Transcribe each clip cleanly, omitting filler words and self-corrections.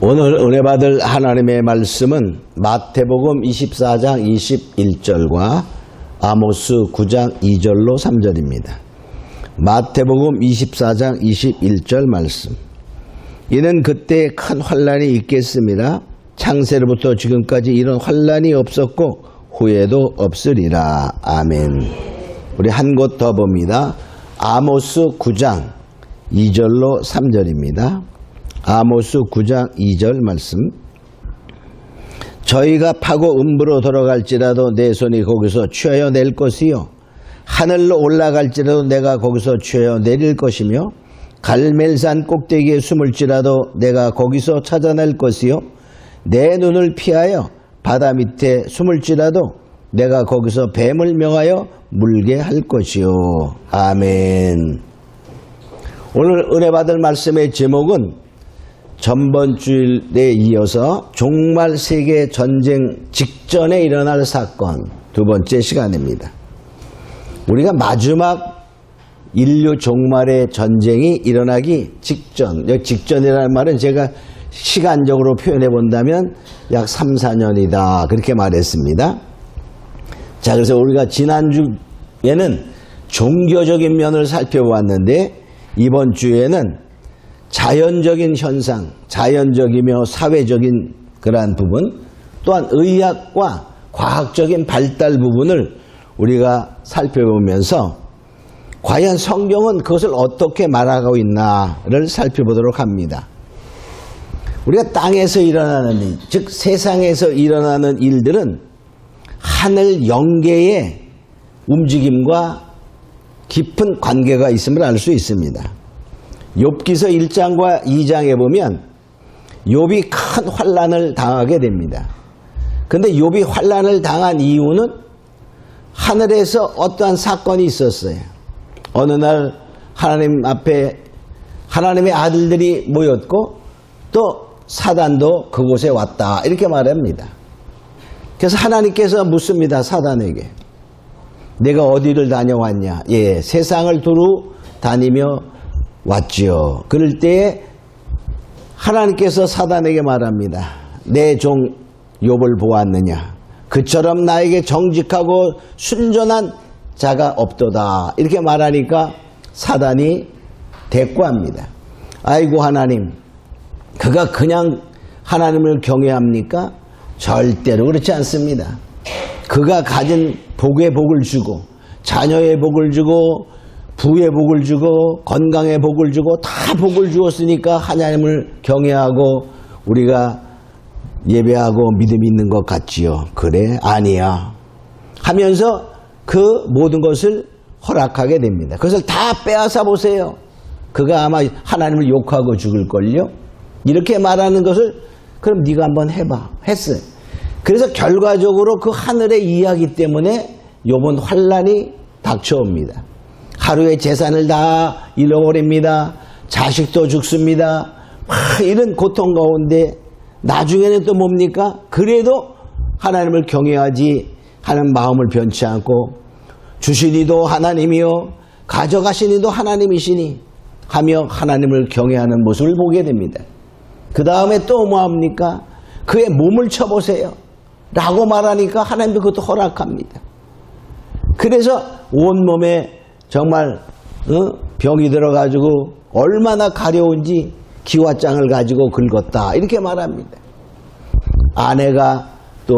오늘 은혜 받을 하나님의 말씀은 마태복음 24장 21절과 아모스 9장 2절로 3절입니다. 마태복음 24장 21절 말씀. 이는 그때 큰 환난이 있겠습니다. 창세로부터 지금까지 이런 환난이 없었고 후에도 없으리라. 아멘. 우리 한 곳 더 봅니다. 아모스 9장 2절로 3절입니다. 아모스 9장 2절 말씀. 저희가 파고 음부로 돌아갈지라도 내 손이 거기서 취하여 낼 것이요 하늘로 올라갈지라도 내가 거기서 취하여 내릴 것이며 갈멜산 꼭대기에 숨을지라도 내가 거기서 찾아낼 것이요 내 눈을 피하여 바다 밑에 숨을지라도 내가 거기서 뱀을 명하여 물게 할 것이요. 아멘. 오늘 은혜 받을 말씀의 제목은 전번 주일에 이어서 종말 세계 전쟁 직전에 일어날 사건 두 번째 시간입니다. 우리가 마지막 인류 종말의 전쟁이 일어나기 직전, 직전이라는 말은 제가 시간적으로 표현해 본다면 약 3, 4년이다 그렇게 말했습니다. 자, 그래서 우리가 지난주에는 종교적인 면을 살펴보았는데 이번 주에는 자연적인 현상, 자연적이며 사회적인 그러한 부분, 또한 의학과 과학적인 발달 부분을 우리가 살펴보면서 과연 성경은 그것을 어떻게 말하고 있나를 살펴보도록 합니다. 우리가 땅에서 일어나는 일, 즉 세상에서 일어나는 일들은 하늘 영계의 움직임과 깊은 관계가 있음을 알 수 있습니다. 욥기서 1장과 2장에 보면 욥이 큰 환난을 당하게 됩니다. 그런데 욥이 환난을 당한 이유는 하늘에서 어떠한 사건이 있었어요. 어느 날 하나님 앞에 하나님의 아들들이 모였고 또 사단도 그곳에 왔다 이렇게 말합니다. 그래서 하나님께서 묻습니다. 사단에게. 내가 어디를 다녀왔냐? 예, 세상을 두루 다니며 왔지요. 그럴 때에 하나님께서 사단에게 말합니다. 내 종 욥을 보았느냐? 그처럼 나에게 정직하고 순전한 자가 없도다. 이렇게 말하니까 사단이 대꾸합니다. 아이고 하나님, 그가 그냥 하나님을 경외합니까? 절대로 그렇지 않습니다. 그가 가진 복의 복을 주고 자녀의 복을 주고 부의 복을 주고 건강의 복을 주고 다 복을 주었으니까 하나님을 경외하고 우리가 예배하고 믿음 있는 것 같지요. 그래? 아니야. 하면서 그 모든 것을 허락하게 됩니다. 그것을 다 빼앗아 보세요. 그가 아마 하나님을 욕하고 죽을걸요. 이렇게 말하는 것을 그럼 네가 한번 해봐. 했어요. 그래서 결과적으로 그 하늘의 이야기 때문에 욥은 환난이 닥쳐옵니다. 하루에 재산을 다 잃어버립니다. 자식도 죽습니다. 이런 고통 가운데 나중에는 또 뭡니까? 그래도 하나님을 경외하지 하는 마음을 변치 않고 주신 이도 하나님이요 가져가신 이도 하나님이시니 하며 하나님을 경외하는 모습을 보게 됩니다. 그 다음에 또 뭐합니까? 그의 몸을 쳐보세요 라고 말하니까 하나님도 그것도 허락합니다. 그래서 온몸에 정말 병이 들어가지고 얼마나 가려운지 기와장을 가지고 긁었다 이렇게 말합니다. 아내가 또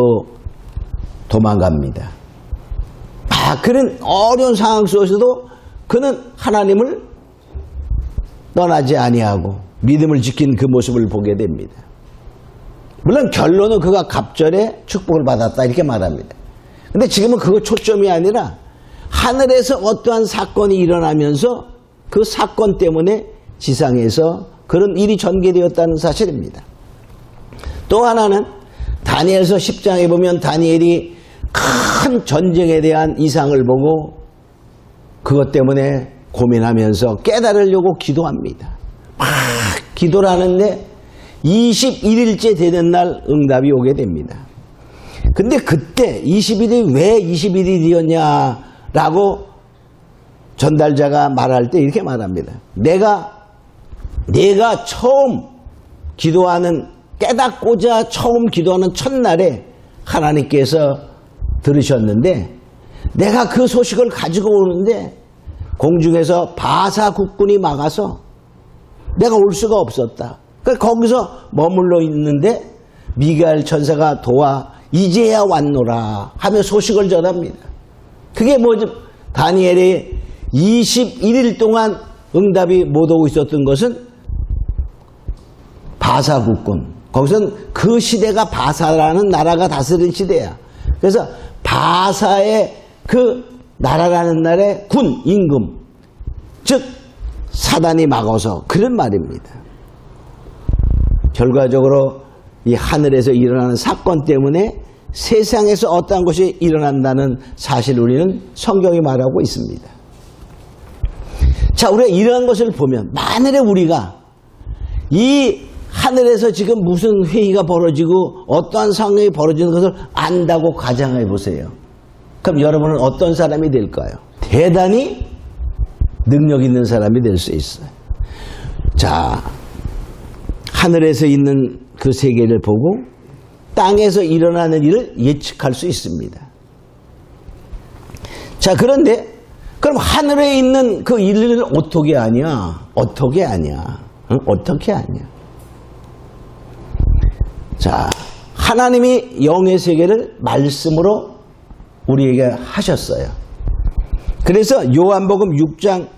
도망갑니다. 그런 어려운 상황 속에서도 그는 하나님을 떠나지 아니하고 믿음을 지킨 그 모습을 보게 됩니다. 물론 결론은 그가 갑절에 축복을 받았다 이렇게 말합니다. 근데 지금은 그거 초점이 아니라 하늘에서 어떠한 사건이 일어나면서 그 사건 때문에 지상에서 그런 일이 전개되었다는 사실입니다. 또 하나는 다니엘서 10장에 보면 다니엘이 큰 전쟁에 대한 이상을 보고 그것 때문에 고민하면서 깨달으려고 기도합니다. 막 기도를 하는데 21일째 되는 날 응답이 오게 됩니다. 근데 그때 20일이 왜 21일이었냐라고 전달자가 말할 때 이렇게 말합니다. 내가 처음 기도하는 깨닫고자 처음 기도하는 첫날에 하나님께서 들으셨는데 내가 그 소식을 가지고 오는데 공중에서 바사 국군이 막아서 내가 올 수가 없었다. 그러니까 거기서 머물러 있는데 미가엘 천사가 도와 이제야 왔노라 하며 소식을 전합니다. 그게 뭐죠? 다니엘이 21일 동안 응답이 못 오고 있었던 것은 바사 국군. 거기서는 그 시대가 바사라는 나라가 다스린 시대야. 그래서 바사의 그 나라라는 날의 군, 임금, 즉 사단이 막아서 그런 말입니다. 결과적으로 이 하늘에서 일어나는 사건 때문에 세상에서 어떠한 것이 일어난다는 사실을 우리는 성경이 말하고 있습니다. 자, 우리가 이러한 것을 보면 만일에 우리가 이 하늘에서 지금 무슨 회의가 벌어지고 어떠한 상황이 벌어지는 것을 안다고 가정해 보세요. 그럼 여러분은 어떤 사람이 될까요? 대단히 능력 있는 사람이 될 수 있어요. 자, 하늘에서 있는 그 세계를 보고 땅에서 일어나는 일을 예측할 수 있습니다. 자, 그런데 그럼 하늘에 있는 그 일을 어떻게 아냐? 어떻게 아냐? 응? 어떻게 아냐? 자, 하나님이 영의 세계를 말씀으로 우리에게 하셨어요. 그래서 요한복음 6장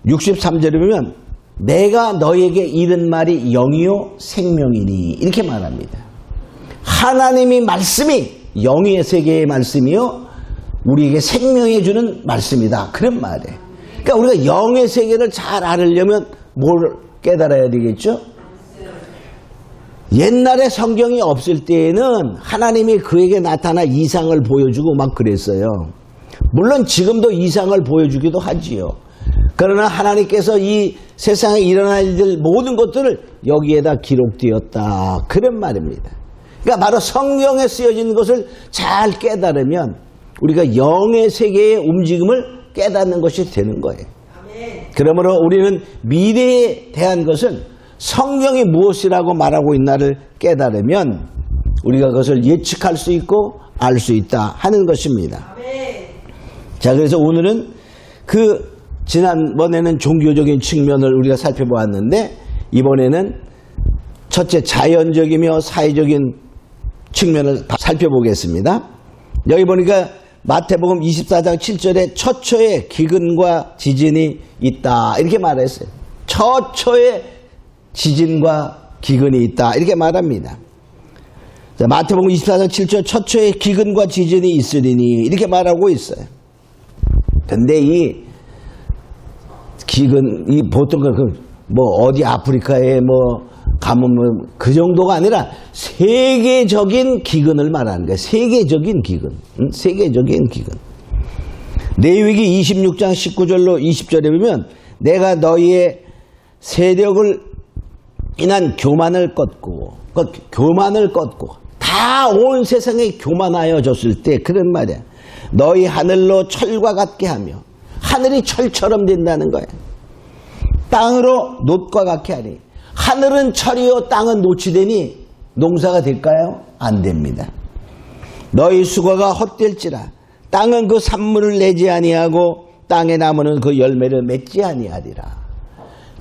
63절에 보면 내가 너에게 이른 말이 영이요 생명이니 이렇게 말합니다. 하나님이 말씀이 영의 세계의 말씀이요 우리에게 생명해 주는 말씀이다. 그런 말이에요. 그러니까 우리가 영의 세계를 잘 알으려면 뭘 깨달아야 되겠죠? 옛날에 성경이 없을 때에는 하나님이 그에게 나타나 이상을 보여주고 막 그랬어요. 물론 지금도 이상을 보여주기도 하지요. 그러나 하나님께서 이 세상에 일어날 일들 모든 것들을 여기에다 기록되었다. 그런 말입니다. 그러니까 바로 성경에 쓰여진 것을 잘 깨달으면 우리가 영의 세계의 움직임을 깨닫는 것이 되는 거예요. 그러므로 우리는 미래에 대한 것은 성경이 무엇이라고 말하고 있나를 깨달으면 우리가 그것을 예측할 수 있고 알 수 있다 하는 것입니다. 자, 그래서 오늘은 그 지난번에는 종교적인 측면을 우리가 살펴보았는데 이번에는 첫째 자연적이며 사회적인 측면을 살펴보겠습니다. 여기 보니까 마태복음 24장 7절에 처처에 기근과 지진이 있다 이렇게 말했어요. 처처에 지진과 기근이 있다 이렇게 말합니다. 자, 마태복음 24장 7절 처처에 기근과 지진이 있으리니 이렇게 말하고 있어요. 근데 이 기근 이 보통 뭐 어디 아프리카에 뭐 가면 뭐 그 정도가 아니라 세계적인 기근을 말하는 거예요. 세계적인 기근. 세계적인 기근. 레위기 26장 19절로 20절에 보면 내가 너희의 세력을 인한 교만을 꺾고 다 온 세상에 교만하여졌을 때 그런 말이야. 너희 하늘로 철과 같게 하며 하늘이 철처럼 된다는 거야. 땅으로 놋과 같게 하니 하늘은 철이요 땅은 놋이 되니 농사가 될까요? 안 됩니다. 너희 수고가 헛될지라 땅은 그 산물을 내지 아니하고 땅의 나무는 그 열매를 맺지 아니하리라.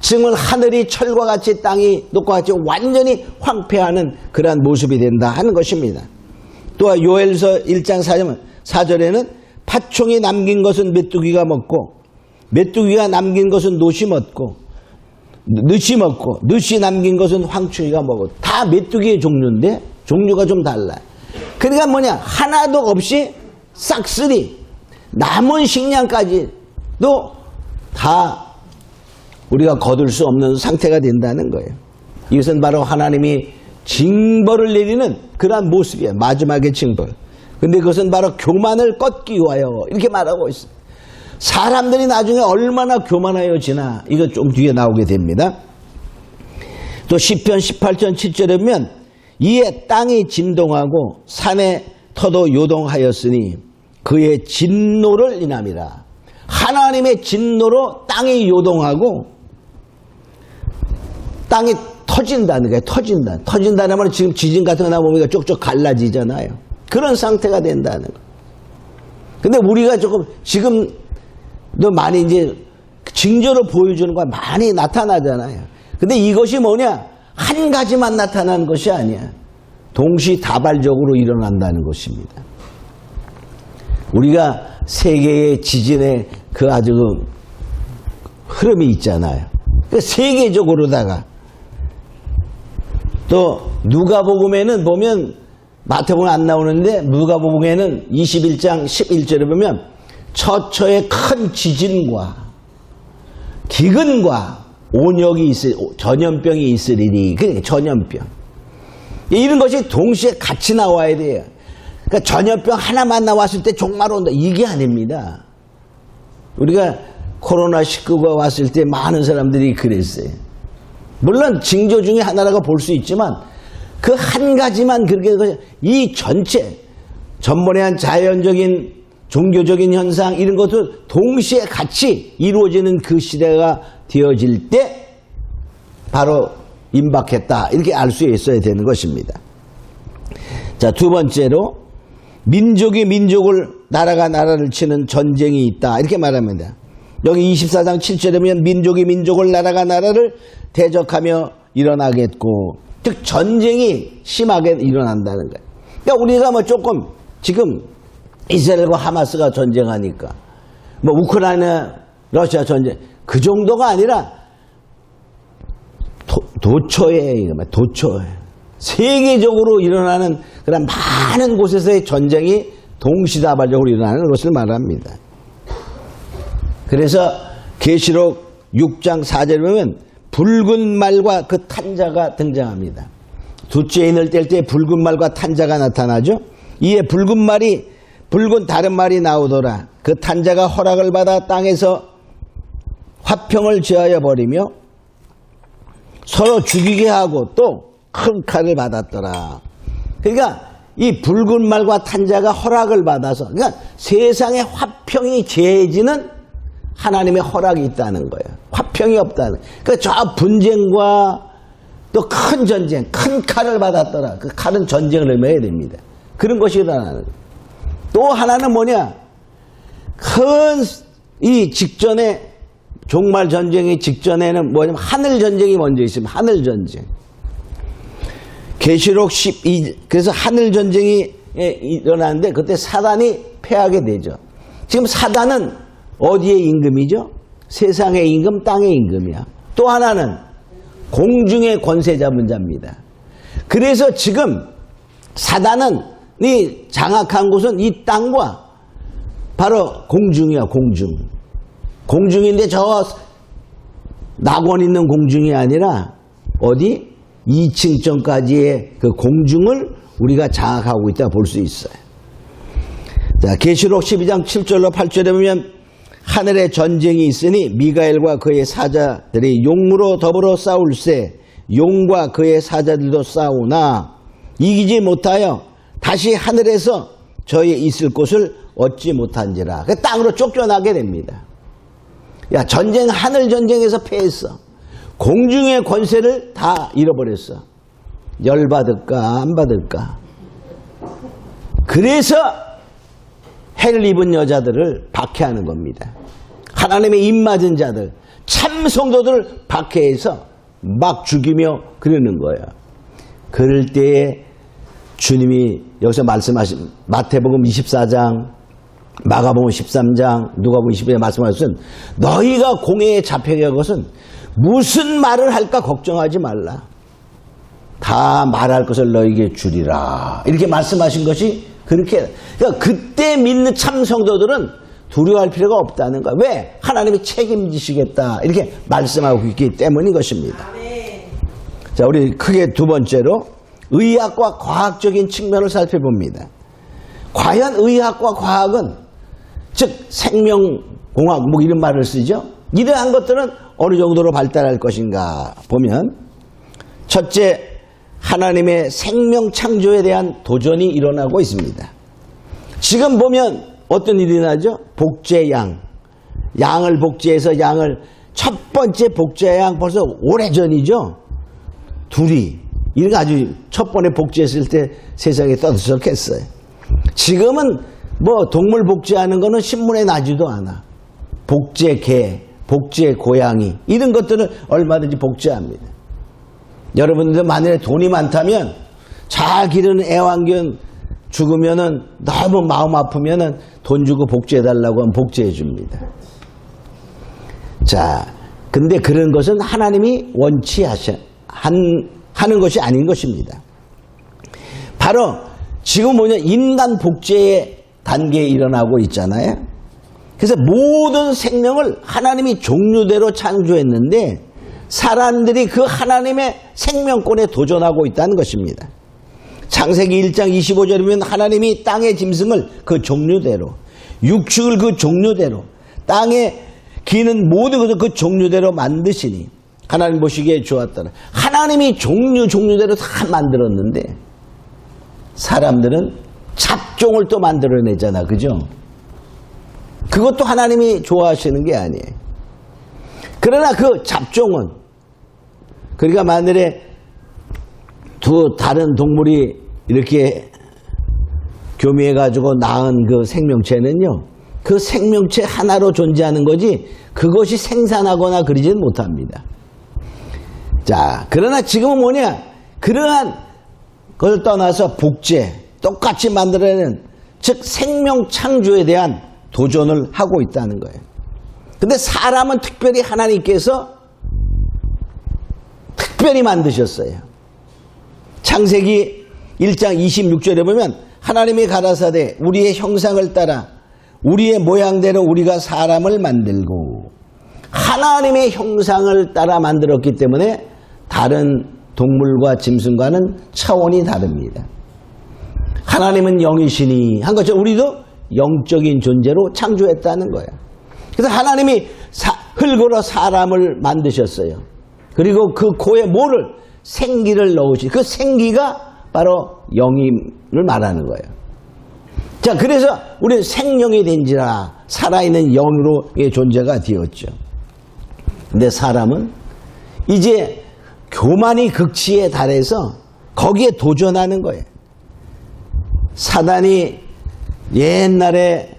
지금은 하늘이 철과 같이 땅이 놋과 같이 완전히 황폐하는 그러한 모습이 된다 하는 것입니다. 또한 요엘서 1장 4절에는 팥종이 남긴 것은 메뚜기가 먹고 메뚜기가 남긴 것은 놋이 먹고 늪이 남긴 것은 황충이가 먹고 다 메뚜기의 종류인데 종류가 좀 달라요. 그러니까 뭐냐 하나도 없이 싹쓸이 남은 식량까지도 다 우리가 거둘 수 없는 상태가 된다는 거예요. 이것은 바로 하나님이 징벌을 내리는 그러한 모습이에요. 마지막의 징벌. 근데 그것은 바로 교만을 꺾기 위하여 이렇게 말하고 있어요. 사람들이 나중에 얼마나 교만하여지나 이거 좀 뒤에 나오게 됩니다. 또 시편 18편 7절에 보면 이에 땅이 진동하고 산의 터도 요동하였으니 그의 진노를 인함이라. 하나님의 진노로 땅이 요동하고 땅이 터진다는 거예요. 터진다는 말은 지금 지진 같은 거 나보면 쪽쪽 갈라지잖아요. 그런 상태가 된다는 거예요. 근데 우리가 조금 지금도 많이 이제 징조로 보여주는 거 많이 나타나잖아요. 근데 이것이 뭐냐? 한 가지만 나타나는 것이 아니야. 동시다발적으로 일어난다는 것입니다. 우리가 세계의 지진의 그 아주 흐름이 있잖아요. 세계적으로다가 또 누가복음에는 보면 마태복음은 안 나오는데 누가복음에는 21장 11절에 보면 처처의 큰 지진과 기근과 온역이 전염병이 있으리니 그러니까 전염병 이런 것이 동시에 같이 나와야 돼요. 그러니까 전염병 하나만 나왔을 때 종말 온다 이게 아닙니다. 우리가 코로나19가 왔을 때 많은 사람들이 그랬어요. 물론 징조 중에 하나라고 볼 수 있지만 그 한 가지만 그렇게 이 전체 전번에 한 자연적인 종교적인 현상 이런 것도 동시에 같이 이루어지는 그 시대가 되어질 때 바로 임박했다 이렇게 알 수 있어야 되는 것입니다. 자, 두 번째로 민족이 민족을 나라가 나라를 치는 전쟁이 있다 이렇게 말합니다. 여기 24장 7절에 보면 민족이 민족을 나라가 나라를 대적하며 일어나겠고 즉 전쟁이 심하게 일어난다는 거예요. 그러니까 우리가 뭐 조금 지금 이스라엘과 하마스가 전쟁하니까 뭐 우크라이나 러시아 전쟁 그 정도가 아니라 도처에 세계적으로 일어나는 그런 많은 곳에서의 전쟁이 동시다발적으로 일어나는 것을 말합니다. 그래서 계시록 6장 4절에 보면 붉은 말과 그 탄자가 등장합니다. 두째 인을 뗄 때 붉은 말과 탄자가 나타나죠. 이에 붉은 다른 말이 나오더라. 그 탄자가 허락을 받아 땅에서 화평을 제하여 버리며 서로 죽이게 하고 또 큰 칼을 받았더라. 그러니까 이 붉은 말과 탄자가 허락을 받아서 그러니까 세상에 화평이 제해지는 하나님의 허락이 있다는 거예요. 화평이 없다는. 그러니까 저 분쟁과 또 큰 전쟁, 큰 칼을 받았더라. 그 칼은 전쟁을 의미해야 됩니다. 그런 것이 일어나는 거예요. 또 하나는 뭐냐? 큰 이 직전에 종말 전쟁의 직전에는 뭐냐면 하늘 전쟁이 먼저 있습니다. 하늘 전쟁. 계시록 12 그래서 하늘 전쟁이 일어나는데 그때 사단이 패하게 되죠. 지금 사단은 어디의 임금이죠? 세상의 임금, 땅의 임금이야. 또 하나는 공중의 권세 잡은 자입니다. 그래서 지금 사단은 이 장악한 곳은 이 땅과 바로 공중이야, 공중. 공중인데 저 낙원 있는 공중이 아니라 어디? 2층전까지의 그 공중을 우리가 장악하고 있다 볼 수 있어요. 자, 계시록 12장 7절로 8절에 보면 하늘에 전쟁이 있으니 미가엘과 그의 사자들이 용으로 더불어 싸울세 용과 그의 사자들도 싸우나 이기지 못하여 다시 하늘에서 저희 있을 곳을 얻지 못한지라. 그 땅으로 쫓겨나게 됩니다. 야, 전쟁 하늘 전쟁에서 패했어. 공중의 권세를 다 잃어버렸어. 열 받을까 안 받을까. 그래서 해를 입은 여자들을 박해하는 겁니다. 하나님의 입맞은 자들, 참 성도들을 박해해서 막 죽이며 그러는 거예요. 그럴 때에 주님이 여기서 말씀하신 마태복음 24장, 마가복음 13장, 누가복음 20장에 말씀하신 너희가 공회에 잡혀갈 것은 무슨 말을 할까 걱정하지 말라. 다 말할 것을 너희에게 주리라. 이렇게 말씀하신 것이 그렇게. 그러니까 그때 믿는 참 성도들은 두려워할 필요가 없다는 거야. 왜? 하나님이 책임지시겠다. 이렇게 말씀하고 있기 때문인 것입니다. 자, 우리 크게 두 번째로 의학과 과학적인 측면을 살펴봅니다. 과연 의학과 과학은 즉 생명공학 뭐 이런 말을 쓰죠. 이러한 것들은 어느 정도로 발달할 것인가 보면 첫째, 하나님의 생명 창조에 대한 도전이 일어나고 있습니다. 지금 보면 어떤 일이 나죠? 복제양. 양을 복제해서 양을 첫 번째 복제양 벌써 오래전이죠. 둘이 이렇게 아주 첫 번에 복제했을 때 세상에 떠들썩했어요. 지금은 뭐 동물 복제하는 거는 신문에 나지도 않아. 복제 개, 복제 고양이 이런 것들은 얼마든지 복제합니다. 여러분들 만약에 돈이 많다면 잘 기르는 애완견 죽으면은 너무 마음 아프면은 돈 주고 복제해달라고 하면 복제해 줍니다. 자, 근데 그런 것은 하나님이 원치 하는 것이 아닌 것입니다. 바로 지금 뭐냐, 인간 복제의 단계에 일어나고 있잖아요. 그래서 모든 생명을 하나님이 종류대로 창조했는데 사람들이 그 하나님의 생명권에 도전하고 있다는 것입니다. 창세기 1장 25절이면 하나님이 땅의 짐승을 그 종류대로, 육축을 그 종류대로, 땅에 기는 모든 것을 그 종류대로 만드시니 하나님 보시기에 좋았더라. 하나님이 종류대로 다 만들었는데 사람들은 잡종을 또 만들어내잖아. 그죠? 그것도 하나님이 좋아하시는 게 아니에요. 그러나 그 잡종은, 그러니까 만일에 두 다른 동물이 이렇게 교미해가지고 낳은 그 생명체는요, 그 생명체 하나로 존재하는 거지 그것이 생산하거나 그러지는 못합니다. 자, 그러나 지금은 뭐냐, 그러한 것을 떠나서 복제, 똑같이 만들어내는, 즉 생명 창조에 대한 도전을 하고 있다는 거예요. 근데 사람은 특별히 하나님께서 특별히 만드셨어요. 창세기 1장 26절에 보면 하나님이 가라사대 우리의 형상을 따라 우리의 모양대로 우리가 사람을 만들고, 하나님의 형상을 따라 만들었기 때문에 다른 동물과 짐승과는 차원이 다릅니다. 하나님은 영이시니 한 것처럼 우리도 영적인 존재로 창조했다는 거예요. 그래서 하나님이 흙으로 사람을 만드셨어요. 그리고 그 코에 뭐를, 생기를 넣으시, 그 생기가 바로 영임을 말하는 거예요. 자, 그래서 우리는 생명이 된지라 살아있는 영으로의 존재가 되었죠. 근데 사람은 이제 교만이 극치에 달해서 거기에 도전하는 거예요. 사단이 옛날에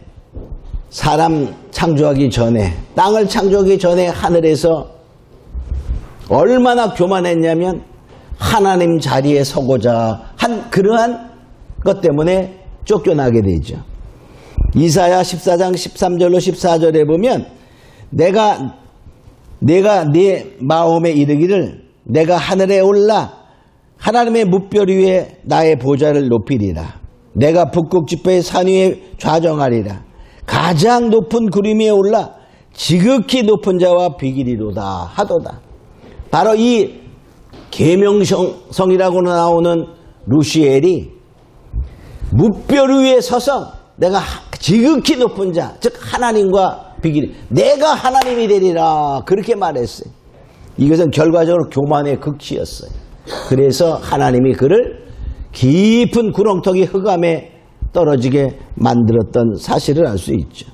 사람 창조하기 전에, 땅을 창조하기 전에 하늘에서 얼마나 교만했냐면 하나님 자리에 서고자 한 그러한 것 때문에 쫓겨나게 되죠. 이사야 14장 13절로 14절에 보면 내가 네 마음에 이르기를 내가 하늘에 올라 하나님의 뭇별 위에 나의 보좌를 높이리라. 내가 북극 지폐의 산 위에 좌정하리라. 가장 높은 구름 위에 올라 지극히 높은 자와 비기리로다 하도다. 바로 이 계명성이라고 나오는 루시엘이 뭇별 위에 서서 내가 지극히 높은 자, 즉 하나님과 비기리, 내가 하나님이 되리라, 그렇게 말했어요. 이것은 결과적으로 교만의 극치였어요. 그래서 하나님이 그를 깊은 구렁텅이 흑암에 떨어지게 만들었던 사실을 알 수 있죠.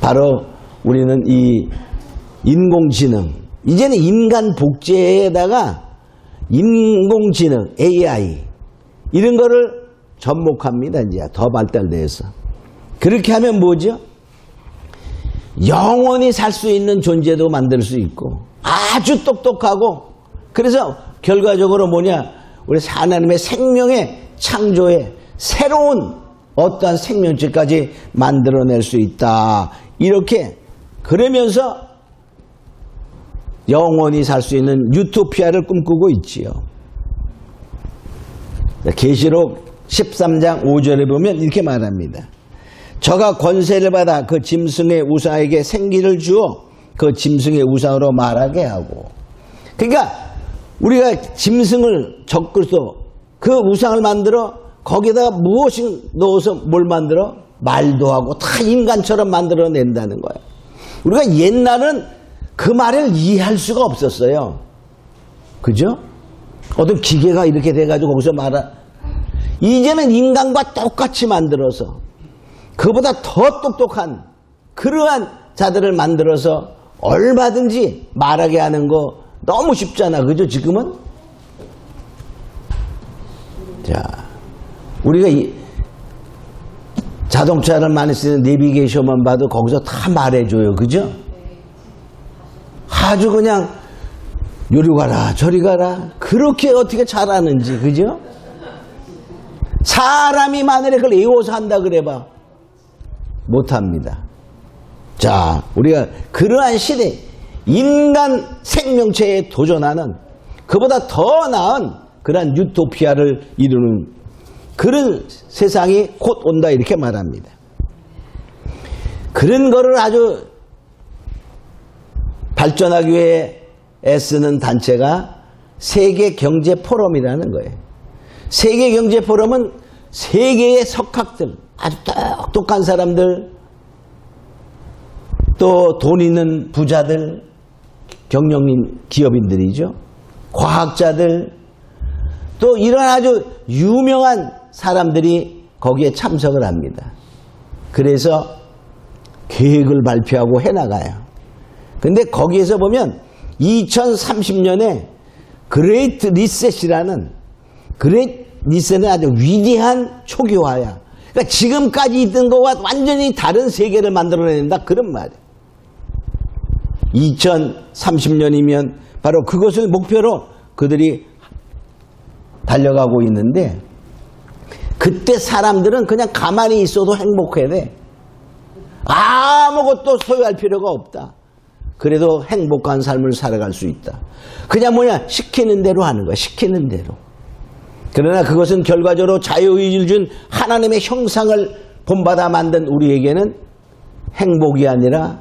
바로 우리는 이 인공지능, 이제는 인간 복제에다가 인공지능, AI 이런 거를 접목합니다. 이제 더 발달돼서. 그렇게 하면 뭐죠? 영원히 살 수 있는 존재도 만들 수 있고 아주 똑똑하고, 그래서 결과적으로 뭐냐, 우리 하나님의 생명의 창조에 새로운 어떠한 생명체까지 만들어낼 수 있다. 이렇게 그러면서 영원히 살 수 있는 유토피아를 꿈꾸고 있지요. 계시록 13장 5절에 보면 이렇게 말합니다. 저가 권세를 받아 그 짐승의 우상에게 생기를 주어 그 짐승의 우상으로 말하게 하고, 그러니까 우리가 짐승을 적그리스도 그 우상을 만들어 거기다가 무엇을 넣어서 뭘 만들어? 말도 하고 다 인간처럼 만들어낸다는 거예요. 우리가 옛날은 그 말을 이해할 수가 없었어요. 그죠? 어떤 기계가 이렇게 돼가지고 거기서 이제는 인간과 똑같이 만들어서 그보다 더 똑똑한 그러한 자들을 만들어서 얼마든지 말하게 하는 거 너무 쉽잖아. 그죠? 지금은 자, 우리가 이 자동차를 많이 쓰는 내비게이션만 봐도 거기서 다 말해줘요. 그죠? 아주 그냥 요리 가라 저리 가라 그렇게 어떻게 잘하는지. 그죠? 사람이 만약에 그걸 외워서 한다 그래봐 못합니다. 자, 우리가 그러한 시대 인간 생명체에 도전하는 그보다 더 나은 그러한 유토피아를 이루는 그런 세상이 곧 온다 이렇게 말합니다. 그런 거를 아주 발전하기 위해 애쓰는 단체가 세계경제포럼이라는 거예요. 세계경제포럼은 세계의 석학들, 아주 똑똑한 사람들, 또 돈 있는 부자들, 경영인 기업인들이죠. 과학자들, 또 이런 아주 유명한 사람들이 거기에 참석을 합니다. 그래서 계획을 발표하고 해나가요. 근데 거기에서 보면 2030년에 그레이트 리셋이라는, 그레이트 리셋은 아주 위대한 초기화야. 그러니까 지금까지 있던 것과 완전히 다른 세계를 만들어낸다 그런 말이에요. 2030년이면 바로 그것을 목표로 그들이 달려가고 있는데, 그때 사람들은 그냥 가만히 있어도 행복해야 돼. 아무것도 소유할 필요가 없다. 그래도 행복한 삶을 살아갈 수 있다. 그냥 뭐냐, 시키는 대로 하는 거야. 시키는 대로. 그러나 그것은 결과적으로 자유의지를 준 하나님의 형상을 본받아 만든 우리에게는 행복이 아니라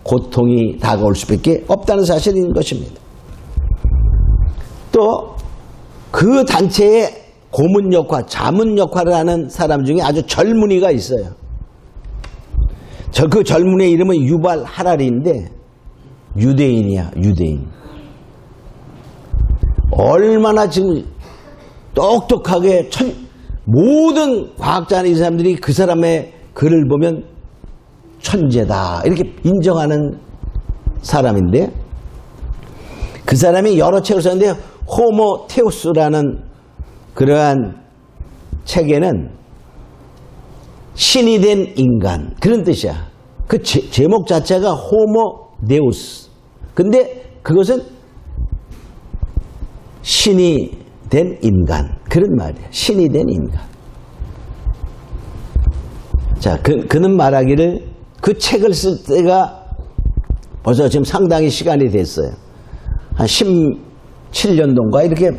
고통이 다가올 수밖에 없다는 사실인 것입니다. 또 그 단체의 고문 역할, 자문 역할을 하는 사람 중에 아주 젊은이가 있어요. 그 젊은이의 이름은 유발 하라리인데 유대인이야. 유대인. 얼마나 지금 똑똑하게 모든 과학자나 이 사람들이 그 사람의 글을 보면 천재다 이렇게 인정하는 사람인데, 그 사람이 여러 책을 썼는데 호모 테우스라는 그러한 책에는 신이 된 인간 그런 뜻이야. 그 제목 자체가 호모 데우스. 근데 그것은 신이 된 인간 그런 말이야. 신이 된 인간. 자, 그는 말하기를, 그 책을 쓸 때가 벌써 지금 상당히 시간이 됐어요. 한 17년도인가 이렇게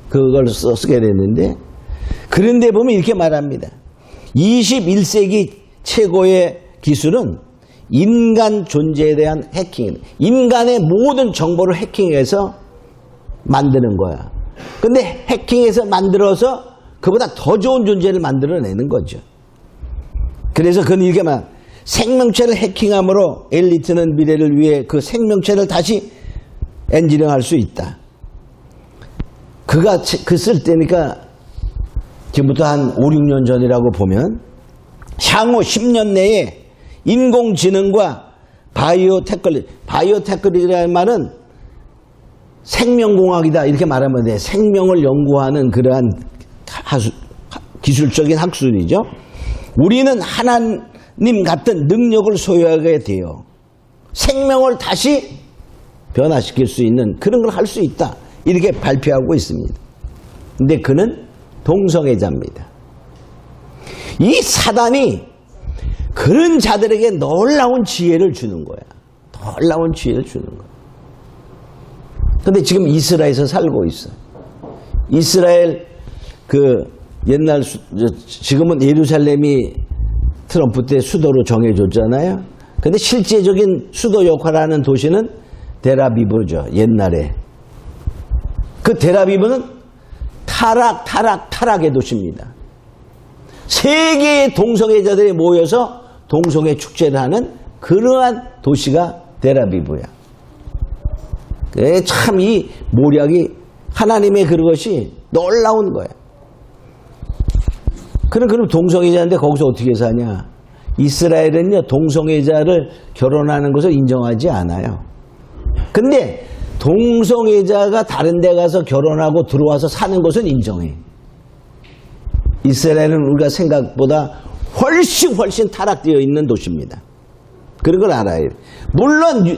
그걸 쓰게 됐는데, 그런데 보면 이렇게 말합니다. 21세기 최고의 기술은 인간 존재에 대한 해킹이다. 인간의 모든 정보를 해킹해서 만드는 거야. 근데 해킹해서 만들어서 그보다 더 좋은 존재를 만들어내는 거죠. 그래서 그는 이렇게 말, 생명체를 해킹함으로 엘리트는 미래를 위해 그 생명체를 다시 엔지니어할 수 있다. 그가 그 쓸 때니까 지금부터 한 5, 6년 전이라고 보면 향후 10년 내에 인공지능과 바이오테크놀로지라는 말은 생명공학이다 이렇게 말하면 돼. 생명을 연구하는 그러한 기술적인 학술이죠. 우리는 하나님 같은 능력을 소유하게 돼요. 생명을 다시 변화시킬 수 있는 그런 걸 할 수 있다 이렇게 발표하고 있습니다. 근데 그는 동성애자입니다. 이 사단이 그런 자들에게 놀라운 지혜를 주는 거야. 놀라운 지혜를 주는 거야. 근데 지금 이스라엘에서 살고 있어. 이스라엘 그 옛날 지금은 예루살렘이 트럼프 때 수도로 정해졌잖아요. 근데 실제적인 수도 역할을 하는 도시는 델아비브죠. 옛날에. 그 델아비브는 타락의 도시입니다. 세계의 동성애자들이 모여서 동성애 축제를 하는 그러한 도시가 델아비브야. 참 이 모략이 하나님의 그것이 놀라운 거야. 그럼 동성애자인데 거기서 어떻게 사냐? 이스라엘은요 동성애자를 결혼하는 것을 인정하지 않아요. 근데 동성애자가 다른 데 가서 결혼하고 들어와서 사는 것은 인정해. 이스라엘은 우리가 생각보다 훨씬 타락되어 있는 도시입니다. 그런 걸 알아야 돼요. 물론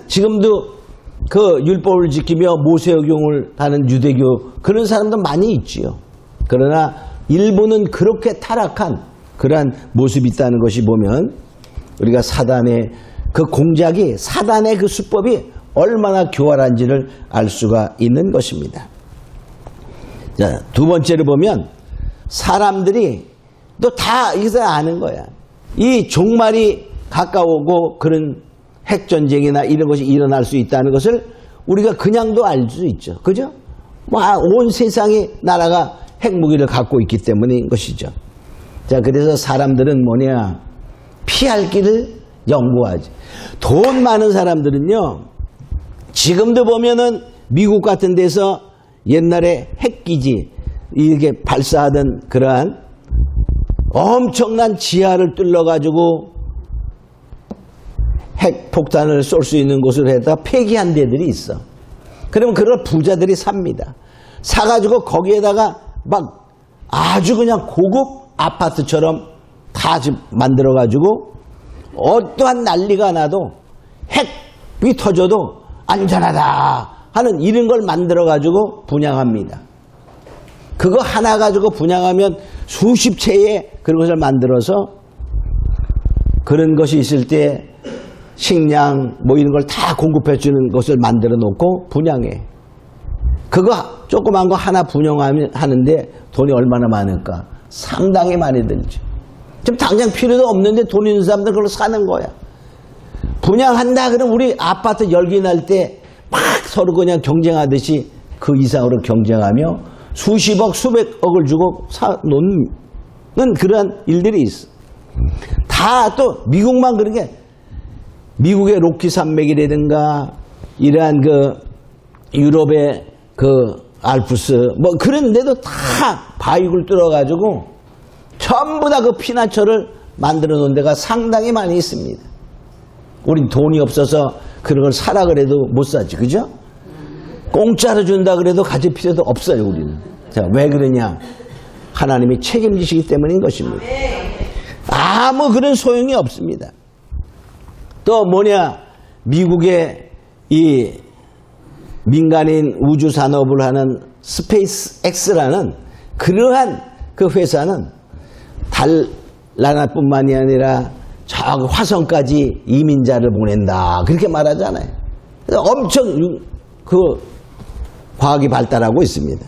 지금도 그 율법을 지키며 모세오경을 하는 유대교 그런 사람도 많이 있지요. 그러나 일부는 그렇게 타락한 그러한 모습이 있다는 것이 보면 우리가 사단의 그 공작이 사단의 그 수법이 얼마나 교활한지를 알 수가 있는 것입니다. 자, 두 번째로 보면 사람들이 또 다 이것을 아는 거야. 이 종말이 가까우고 그런 핵전쟁이나 이런 것이 일어날 수 있다는 것을 우리가 그냥도 알 수 있죠. 그죠? 온 세상의 나라가 핵무기를 갖고 있기 때문인 것이죠. 자, 그래서 사람들은 뭐냐? 피할 길을 연구하지. 돈 많은 사람들은요, 지금도 보면은 미국 같은 데서 옛날에 핵기지 이렇게 발사하던 그러한 엄청난 지하를 뚫어가지고 핵폭탄을 쏠 수 있는 곳을 해다 폐기한 데들이 있어. 그러면 그걸 부자들이 삽니다. 사가지고 거기에다가 막 아주 그냥 고급 아파트처럼 다 만들어가지고 어떠한 난리가 나도 핵이 터져도 안전하다 하는 이런 걸 만들어가지고 분양합니다. 그거 하나 가지고 분양하면 수십 채의 그런 것을 만들어서 그런 것이 있을 때 식량 뭐 이런 걸 다 공급해 주는 것을 만들어 놓고 분양해. 그거 조그만 거 하나 분양하는데 돈이 얼마나 많을까? 상당히 많이 들죠. 지금 당장 필요도 없는데 돈 있는 사람들 그걸 사는 거야. 분양한다 그러면 우리 아파트 열기 날 때 막 서로 그냥 경쟁하듯이 그 이상으로 경쟁하며 수십억 수백억을 주고 사놓는 그러한 일들이 있어. 다 또 미국만 그런 게 미국의 로키 산맥이라든가 이러한 그 유럽의 그 알프스 뭐 그런 데도 다 바위굴 뚫어가지고 전부 다 그 피난처를 만들어 놓은 데가 상당히 많이 있습니다. 우린 돈이 없어서 그런 걸 사라 그래도 못 사지, 그죠? 공짜로 준다 그래도 가질 필요도 없어요, 우리는. 자, 왜 그러냐? 하나님이 책임지시기 때문인 것입니다. 아무 그런 소용이 없습니다. 또 뭐냐? 미국의 이 민간인 우주 산업을 하는 스페이스 X라는 그러한 그 회사는 달나라뿐만이 아니라 저 화성까지 이민자를 보낸다 그렇게 말하잖아요. 그래서 엄청 그 과학이 발달하고 있습니다.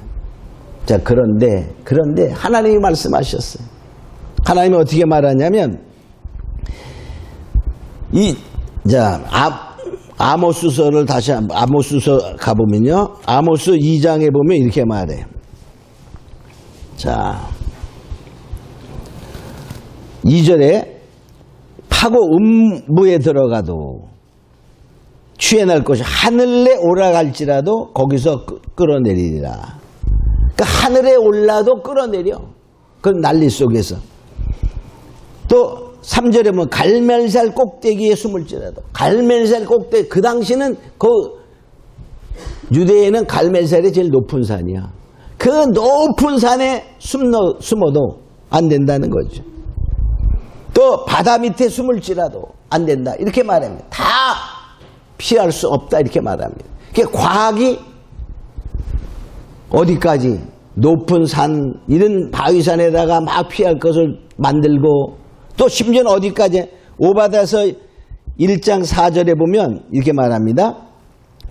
자, 그런데 하나님이 말씀하셨어요. 하나님이 어떻게 말하냐면 아모스서를 다시 아모스서 가보면요, 아모스 2장에 보면 이렇게 말해요. 자, 2절에 파고 음부에 들어가도 취해날 것이 하늘에 올라갈지라도 거기서 끌어내리리라. 그러니까 하늘에 올라도 끌어내려. 그 난리 속에서. 또 3절에 보면 갈멜살 꼭대기에 숨을지라도. 갈멜살 꼭대기. 그 당시는 그 유대에는 갈멜살이 제일 높은 산이야. 그 높은 산에 숨어도 안 된다는 거죠. 또 바다 밑에 숨을지라도 안 된다 이렇게 말합니다. 다 피할 수 없다 이렇게 말합니다. 그러니까 과학이 어디까지 높은 산 이런 바위산에다가 막 피할 것을 만들고 또 심지어는 어디까지 오바다서 1장 4절에 보면 이렇게 말합니다.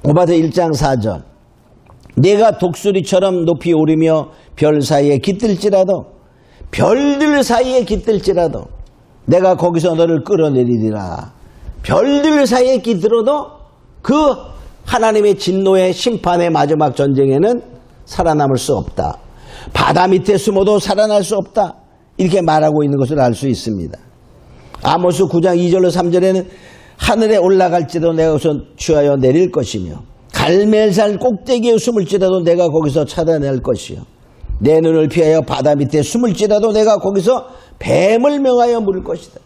오바다 1장 4절 내가 독수리처럼 높이 오르며 별 사이에 깃들지라도 별들 사이에 깃들지라도 내가 거기서 너를 끌어내리리라. 별들 사이에 깃들어도 그 하나님의 진노의 심판의 마지막 전쟁에는 살아남을 수 없다. 바다 밑에 숨어도 살아날 수 없다. 이렇게 말하고 있는 것을 알 수 있습니다. 아모스 9장 2절로 3절에는 하늘에 올라갈지라도 내가 거기서 취하여 내릴 것이며 갈멜살 꼭대기에 숨을지라도 내가 거기서 찾아낼 것이요 내 눈을 피하여 바다 밑에 숨을지라도 내가 거기서 뱀을 명하여 물을 것이다.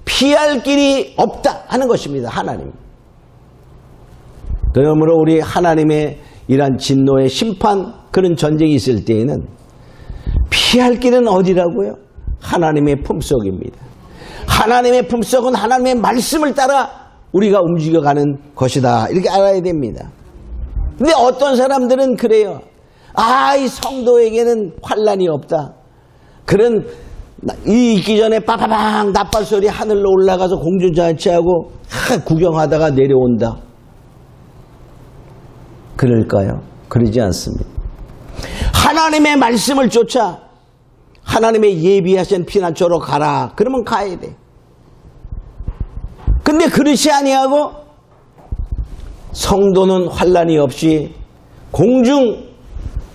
피할 길이 없다 하는 것입니다. 하나님. 그러므로 우리 하나님의 이러한 진노의 심판 그런 전쟁이 있을 때에는 피할 길은 어디라고요? 하나님의 품속입니다. 하나님의 품속은 하나님의 말씀을 따라 우리가 움직여가는 것이다. 이렇게 알아야 됩니다. 근데 어떤 사람들은 그래요. 이 성도에게는 환난이 없다. 그런 이 있기 전에 빠바방 나팔 소리 하늘로 올라가서 공중잔치하고 구경하다가 내려온다. 그럴까요? 그러지 않습니다. 하나님의 말씀을 쫓아 하나님의 예비하신 피난처로 가라. 그러면 가야 돼. 근데 그렇지 아니하고 성도는 환난이 없이 공중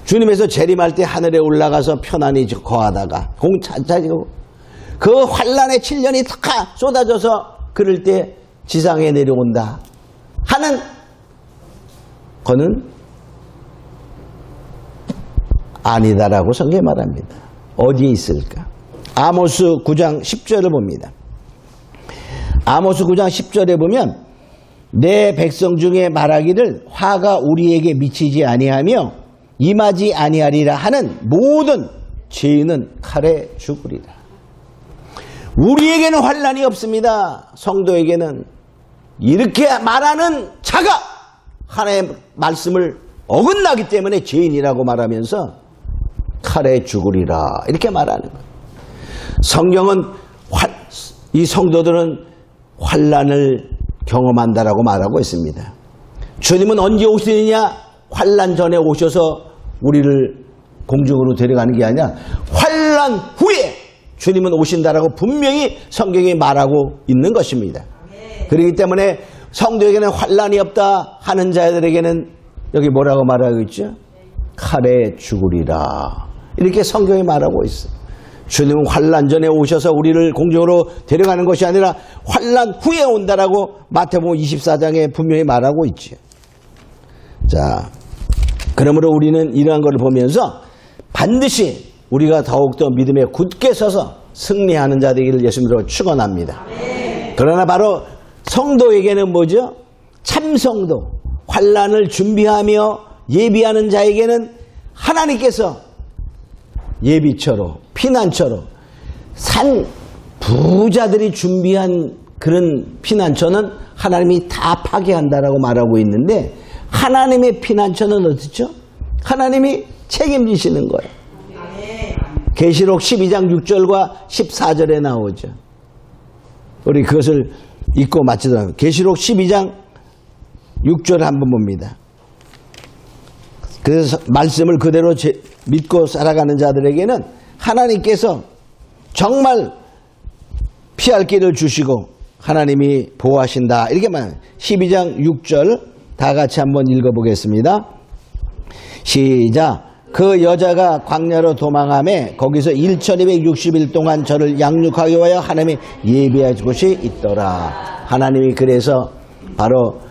주님에서 재림할 때 하늘에 올라가서 편안히 거하다가 그 환난의 7년이 다 쏟아져서 그럴 때 지상에 내려온다 하는 거는 아니다라고 성경이 말합니다. 어디에 있을까? 아모스 9장 10절을 봅니다. 아모스 9장 10절에 보면 내 백성 중에 말하기를 화가 우리에게 미치지 아니하며 임하지 아니하리라 하는 모든 죄인은 칼에 죽으리라. 우리에게는 환난이 없습니다. 성도에게는 이렇게 말하는 자가 하나님의 말씀을 어긋나기 때문에 죄인이라고 말하면서 칼에 죽으리라 이렇게 말하는 거예요. 성경은 이 성도들은 환난을 경험한다라고 말하고 있습니다. 주님은 언제 오시느냐? 환난 전에 오셔서 우리를 공중으로 데려가는 게 아니라 환난 후에 주님은 오신다라고 분명히 성경이 말하고 있는 것입니다. 그렇기 때문에 성도에게는 환난이 없다 하는 자들에게는 여기 뭐라고 말하고 있죠? 칼에 죽으리라 이렇게 성경이 말하고 있어요. 주님은 환난 전에 오셔서 우리를 공중으로 데려가는 것이 아니라 환난 후에 온다라고 마태복음 24장에 분명히 말하고 있죠. 자, 그러므로 우리는 이러한 것을 보면서 반드시 우리가 더욱더 믿음에 굳게 서서 승리하는 자 되기를 예수님으로 축원합니다. 그러나 바로 성도에게는 뭐죠? 참성도, 환난을 준비하며 예비하는 자에게는 하나님께서 예비처로, 피난처로 산 부자들이 준비한 그런 피난처는 하나님이 다 파괴한다라고 말하고 있는데 하나님의 피난처는 어떻죠? 하나님이 책임지시는 거예요. 계시록 12장 6절과 14절에 나오죠. 우리 그것을 읽고 마치도록 합니다. 계시록 12장 6절 한번 봅니다. 그래서 말씀을 그대로 믿고 살아가는 자들에게는 하나님께서 정말 피할 길을 주시고 하나님이 보호하신다. 이렇게 말합니다. 12장 6절 다 같이 한번 읽어보겠습니다. 시작. 그 여자가 광야로 도망하며 거기서 1260일 동안 저를 양육하기 위하여 하나님이 예비할 곳이 있더라. 하나님이 그래서 바로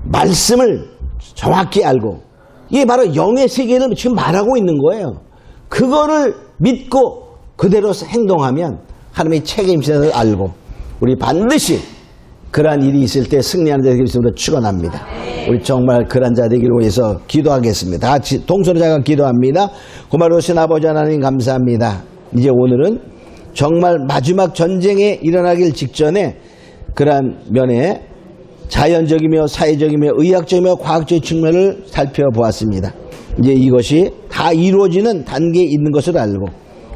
말씀을 정확히 알고 이게 바로 영의 세계를 지금 말하고 있는 거예요. 그거를 믿고 그대로 행동하면 하나님의 책임지는 알고 우리 반드시 그러한 일이 있을 때 승리하는 자 되기를 축원합니다. 우리 정말 그러한 자 되기를 위해서 기도하겠습니다. 다 같이 동서로 잠깐 기도합니다. 고마우신 아버지 하나님 감사합니다. 이제 오늘은 정말 마지막 전쟁에 일어나길 직전에 그러한 면에 자연적이며 사회적이며 의학적이며 과학적인 측면을 살펴보았습니다. 이제 이것이 다 이루어지는 단계에 있는 것을 알고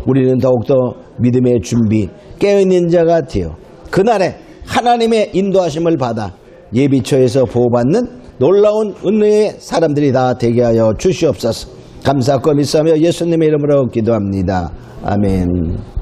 우리는 더욱더 믿음의 준비, 깨어있는 자가 되어 그날에 하나님의 인도하심을 받아 예비처에서 보호받는 놀라운 은혜의 사람들이 다 되게 하여 주시옵소서. 감사하고 믿사며 예수님의 이름으로 기도합니다. 아멘.